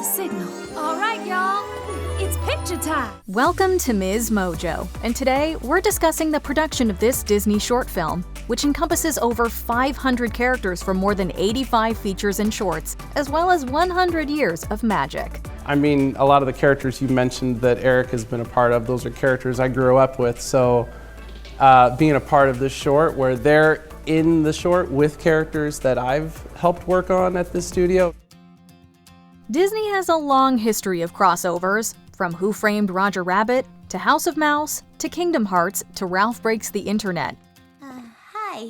the signal. All right, y'all. It's picture time. Welcome to MsMojo, and today we're discussing the production of this Disney short film, which encompasses over 500 characters from more than 85 features and shorts, as well as 100 years of magic. I mean, a lot of the characters you mentioned that Eric has been a part of, those are characters I grew up with, so being a part of this short where they're in the short with characters that I've helped work on at this studio. Disney has a long history of crossovers, from Who Framed Roger Rabbit, to House of Mouse, to Kingdom Hearts, to Ralph Breaks the Internet. Hi.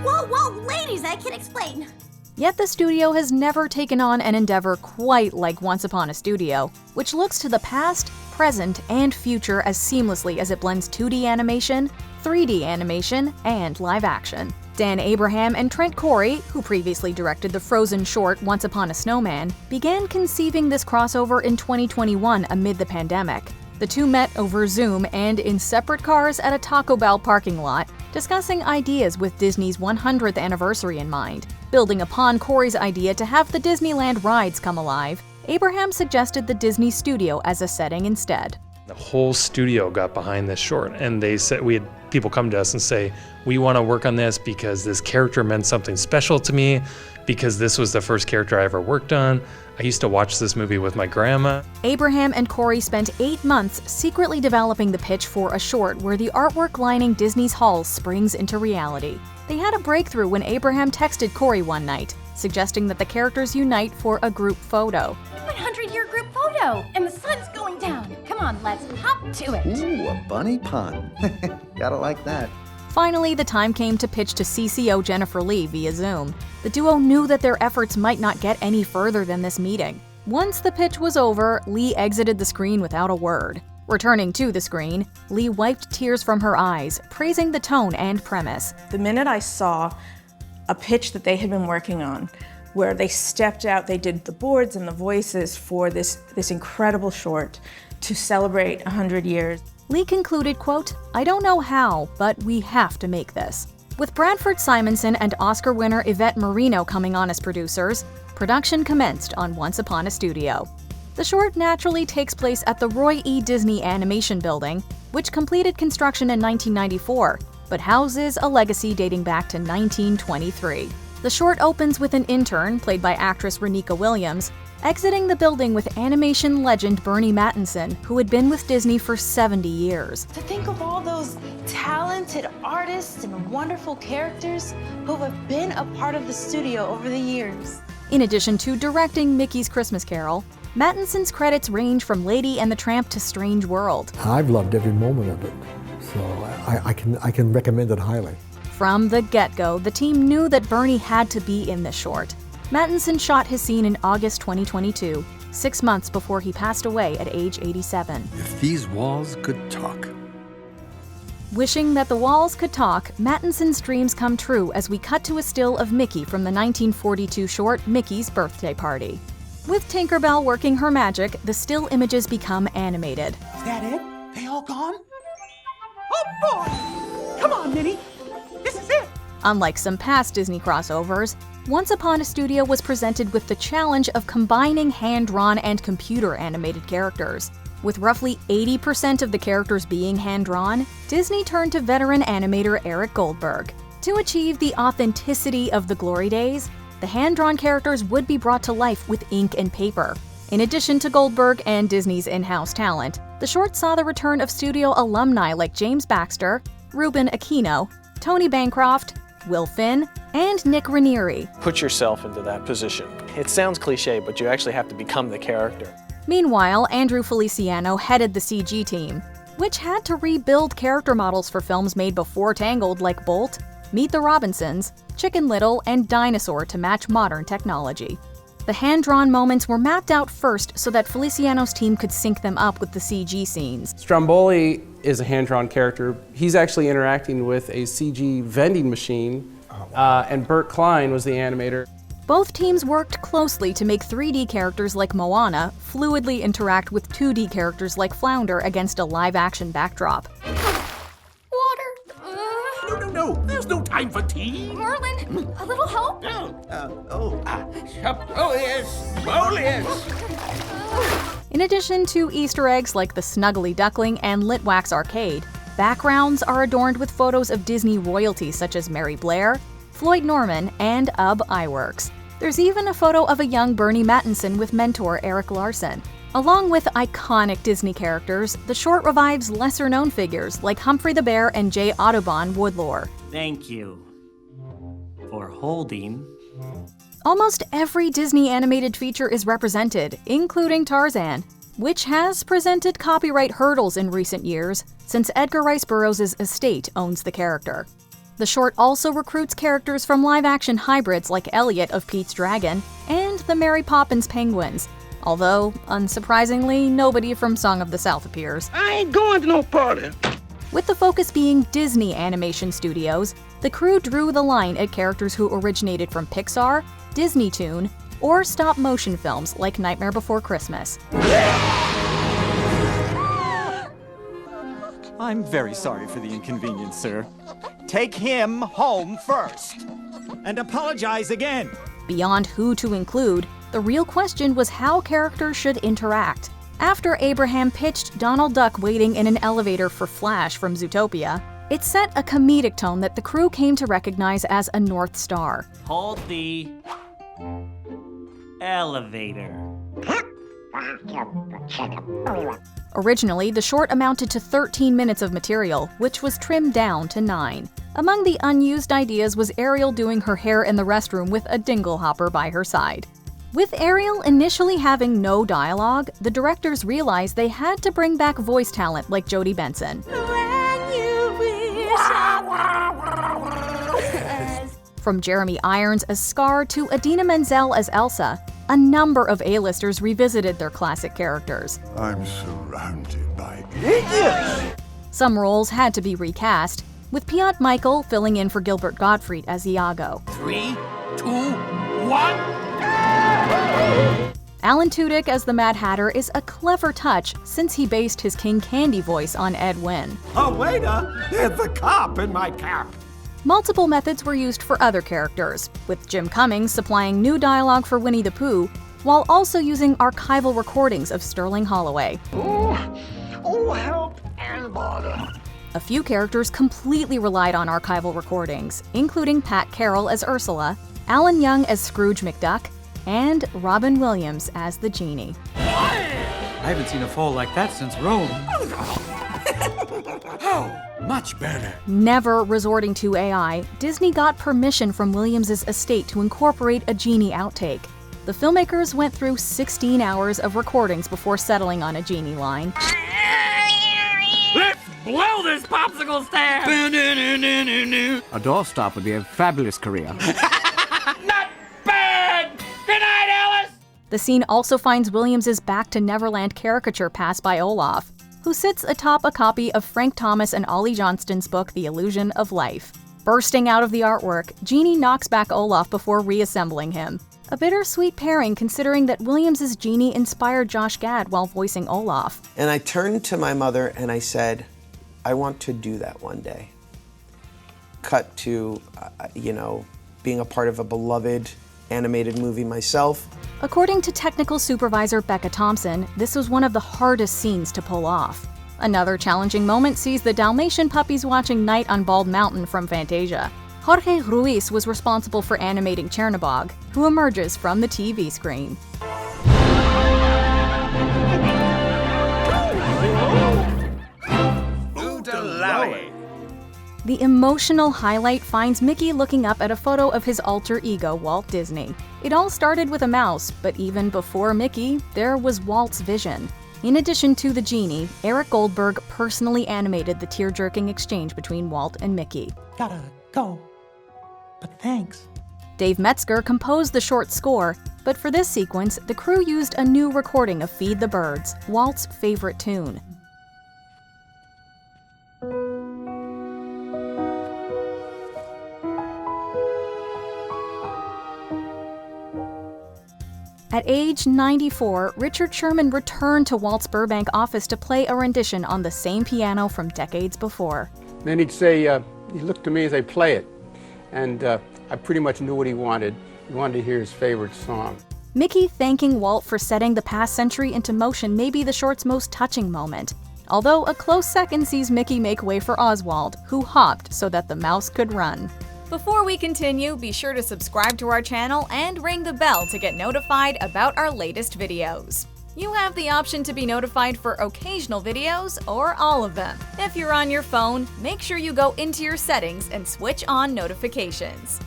Whoa, ladies, I can explain. Yet the studio has never taken on an endeavor quite like Once Upon a Studio, which looks to the past, present, and future as seamlessly as it blends 2D animation, 3D animation, and live action. Dan Abraham and Trent Corey, who previously directed the Frozen short Once Upon a Snowman, began conceiving this crossover in 2021 amid the pandemic. The two met over Zoom and in separate cars at a Taco Bell parking lot, discussing ideas with Disney's 100th anniversary in mind. Building upon Corey's idea to have the Disneyland rides come alive, Abraham suggested the Disney studio as a setting instead. The whole studio got behind this short, and they said, we had people come to us and say, we want to work on this because this character meant something special to me, because this was the first character I ever worked on. I used to watch this movie with my grandma. Abraham and Corey spent 8 months secretly developing the pitch for a short where the artwork lining Disney's halls springs into reality. They had a breakthrough when Abraham texted Corey one night, suggesting that the characters unite for a group photo. 100-year group photo, and the sun's going down. Come on, let's hop to it. Ooh, a bunny pun. Gotta like that. Finally, the time came to pitch to CCO Jennifer Lee via Zoom. The duo knew that their efforts might not get any further than this meeting. Once the pitch was over, Lee exited the screen without a word. Returning to the screen, Lee wiped tears from her eyes, praising the tone and premise. The minute I saw a pitch that they had been working on, where they stepped out, they did the boards and the voices for this incredible short to celebrate 100 years. Lee concluded, quote, "I don't know how, but we have to make this." With Bradford Simonson and Oscar winner Yvette Marino coming on as producers, production commenced on Once Upon a Studio. The short naturally takes place at the Roy E. Disney Animation Building, which completed construction in 1994, but houses a legacy dating back to 1923. The short opens with an intern, played by actress Renika Williams, exiting the building with animation legend Bernie Mattinson, who had been with Disney for 70 years. To think of all those talented artists and wonderful characters who have been a part of the studio over the years. In addition to directing Mickey's Christmas Carol, Mattinson's credits range from Lady and the Tramp to Strange World. I've loved every moment of it, so I can recommend it highly. From the get-go, the team knew that Bernie had to be in the short. Mattinson shot his scene in August 2022, 6 months before he passed away at age 87. If these walls could talk. Wishing that the walls could talk, Mattinson's dreams come true as we cut to a still of Mickey from the 1942 short Mickey's Birthday Party. With Tinkerbell working her magic, the still images become animated. Is that it? They all gone? Oh boy! Come on, Minnie! This is it! Unlike some past Disney crossovers, Once Upon a Studio was presented with the challenge of combining hand-drawn and computer-animated characters. With roughly 80% of the characters being hand-drawn, Disney turned to veteran animator Eric Goldberg. To achieve the authenticity of the glory days, the hand-drawn characters would be brought to life with ink and paper. In addition to Goldberg and Disney's in-house talent, the short saw the return of studio alumni like James Baxter, Ruben Aquino, Tony Bancroft, Will Finn, and Nick Raniere. Put yourself into that position. It sounds cliche, but you actually have to become the character. Meanwhile, Andrew Feliciano headed the CG team, which had to rebuild character models for films made before Tangled like Bolt, Meet the Robinsons, Chicken Little, and Dinosaur to match modern technology. The hand-drawn moments were mapped out first so that Feliciano's team could sync them up with the CG scenes. Stromboli is a hand-drawn character. He's actually interacting with a CG vending machine, and Bert Klein was the animator. Both teams worked closely to make 3D characters like Moana fluidly interact with 2D characters like Flounder against a live-action backdrop. Water. No, there's no time time for tea? Merlin, a little help? In addition to Easter eggs like the Snuggly Duckling and Litwack's Arcade, backgrounds are adorned with photos of Disney royalty such as Mary Blair, Floyd Norman, and Ub Iwerks. There's even a photo of a young Bernie Mattinson with mentor Eric Larson. Along with iconic Disney characters, the short revives lesser-known figures like Humphrey the Bear and J. Audubon Woodlore. Thank you for holding. Almost every Disney animated feature is represented, including Tarzan, which has presented copyright hurdles in recent years since Edgar Rice Burroughs' estate owns the character. The short also recruits characters from live-action hybrids like Elliot of Pete's Dragon and the Mary Poppins Penguins, although, unsurprisingly, nobody from Song of the South appears. I ain't going to no party. With the focus being Disney Animation Studios, the crew drew the line at characters who originated from Pixar, Disney Toon, or stop-motion films like Nightmare Before Christmas. I'm very sorry for the inconvenience, sir. Take him home first, and apologize again. Beyond who to include, the real question was how characters should interact. After Abraham pitched Donald Duck waiting in an elevator for Flash from Zootopia, it set a comedic tone that the crew came to recognize as a North Star. Hold the elevator. Originally, the short amounted to 13 minutes of material, which was trimmed down to 9. Among the unused ideas was Ariel doing her hair in the restroom with a dingle hopper by her side. With Ariel initially having no dialogue, the directors realized they had to bring back voice talent like Jodie Benson. From Jeremy Irons as Scar to Idina Menzel as Elsa, a number of A-listers revisited their classic characters. I'm surrounded by idiots! Some roles had to be recast, with Piotr Michael filling in for Gilbert Gottfried as Iago. 3, 2, 1. Alan Tudyk as the Mad Hatter is a clever touch since he based his King Candy voice on Ed Wynn. Oh, waiter, there's the cop in my cap. Multiple methods were used for other characters, with Jim Cummings supplying new dialogue for Winnie the Pooh, while also using archival recordings of Sterling Holloway. Oh, help and bother. A few characters completely relied on archival recordings, including Pat Carroll as Ursula, Alan Young as Scrooge McDuck, and Robin Williams as the Genie. I haven't seen a fall like that since Rome. Oh, much better. Never resorting to AI, Disney got permission from Williams' estate to incorporate a Genie outtake. The filmmakers went through 16 hours of recordings before settling on a Genie line. Let's blow this popsicle stand! A doorstop would be a fabulous career. Not bad! Good night, Alice! The scene also finds Williams' Back to Neverland caricature pass by Olaf, who sits atop a copy of Frank Thomas and Ollie Johnston's book The Illusion of Life. Bursting out of the artwork, Genie knocks back Olaf before reassembling him. A bittersweet pairing considering that Williams' Genie inspired Josh Gad while voicing Olaf. And I turned to my mother and I said, I want to do that one day. Cut to, being a part of a beloved animated movie myself. According to technical supervisor Becca Thompson, this was one of the hardest scenes to pull off. Another challenging moment sees the Dalmatian puppies watching Night on Bald Mountain from Fantasia. Jorge Ruiz was responsible for animating Chernabog, who emerges from the TV screen. The emotional highlight finds Mickey looking up at a photo of his alter ego, Walt Disney. It all started with a mouse, but even before Mickey, there was Walt's vision. In addition to the Genie, Eric Goldberg personally animated the tear-jerking exchange between Walt and Mickey. Gotta go, but thanks. Dave Metzger composed the short score, but for this sequence, the crew used a new recording of Feed the Birds, Walt's favorite tune. At age 94, Richard Sherman returned to Walt's Burbank office to play a rendition on the same piano from decades before. Then he'd say, you look to me as I play it. and I pretty much knew what he wanted. He wanted to hear his favorite song. Mickey thanking Walt for setting the past century into motion may be the short's most touching moment, although a close second sees Mickey make way for Oswald, who hopped so that the mouse could run. Before we continue, be sure to subscribe to our channel and ring the bell to get notified about our latest videos. You have the option to be notified for occasional videos or all of them. If you're on your phone, make sure you go into your settings and switch on notifications.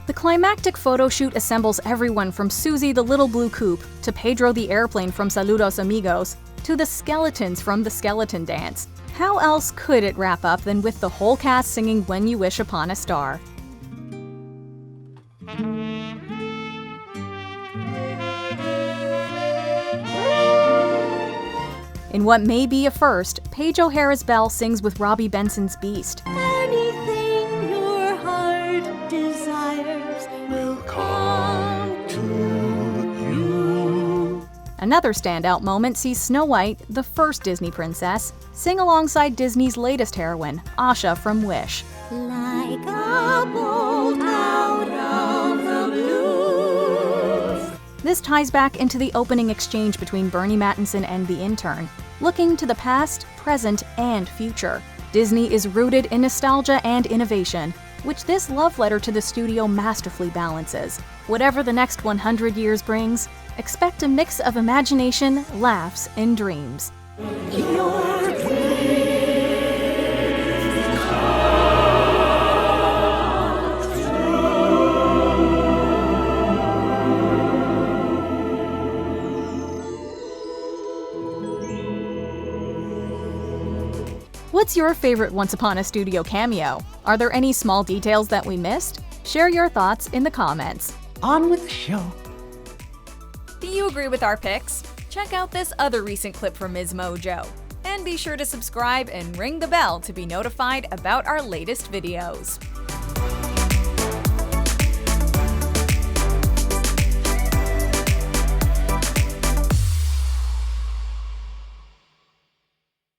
The climactic photo shoot assembles everyone from Susie the Little Blue Coupe to Pedro the Airplane from Saludos Amigos to the skeletons from the Skeleton Dance. How else could it wrap up than with the whole cast singing When You Wish Upon a Star? In what may be a first, Paige O'Hara's Belle sings with Robbie Benson's Beast. Anything your heart desires will come to you. Another standout moment sees Snow White, the first Disney princess, sing alongside Disney's latest heroine, Asha from Wish. Like a bolt out of the blue. This ties back into the opening exchange between Bernie Mattinson and the intern. Looking to the past, present, and future, Disney is rooted in nostalgia and innovation, which this love letter to the studio masterfully balances. Whatever the next 100 years brings, expect a mix of imagination, laughs, and dreams. What's your favorite Once Upon a Studio cameo? Are there any small details that we missed? Share your thoughts in the comments. On with the show. Do you agree with our picks? Check out this other recent clip from MsMojo. And be sure to subscribe and ring the bell to be notified about our latest videos.